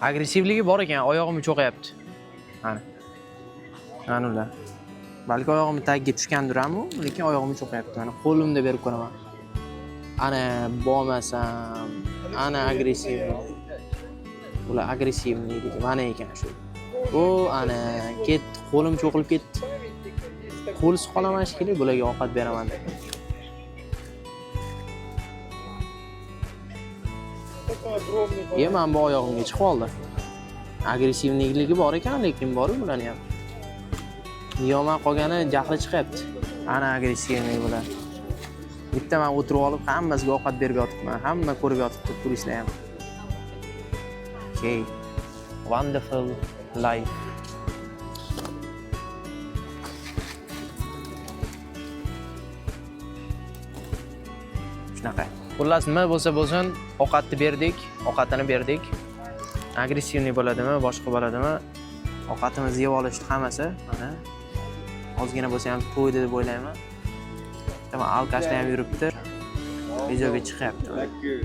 Agressivligi bor ekan, oyog'im cho'qyapti. Mana. Mana ular. Balki oyog'im tagiga tushgandir ham, lekin oyog'im cho'qyapti. Mana qo'limda berib ko'raman. Ana bo'lmasam, ana agressiv. Ular agressivligi mana ekan shu. O, ana ketdi, qo'lim cho'qilib ketdi. Qo'lsiz qolaman shekilli, bularga ovqat beraman deb. Men bu oyog'imga chiqib oldi. Agressivligi bor ekan, lekin bor bularni ham. Yomon qolgani jahli chiqyapti. Ana agressivlik bular. Bitta men o'tirib olib hammasiga ovqat berib yotibman. Hamma ko'rib yotibdi, turistlar ham. Okay. Wonderful life. Shunaqa. Xullas nima bo'lsa bo'lsin, ovqatni berdik, ovqatini berdik. Agressivlik bo'ladimi, boshqa bo'ladimi? Ovqatimizni yeb olishdi hammasi. Mana ozgina bo'lsa ham to'ydi deb o'ylayman. Alkashlar ham yuribdi. Videoga chiqyapti.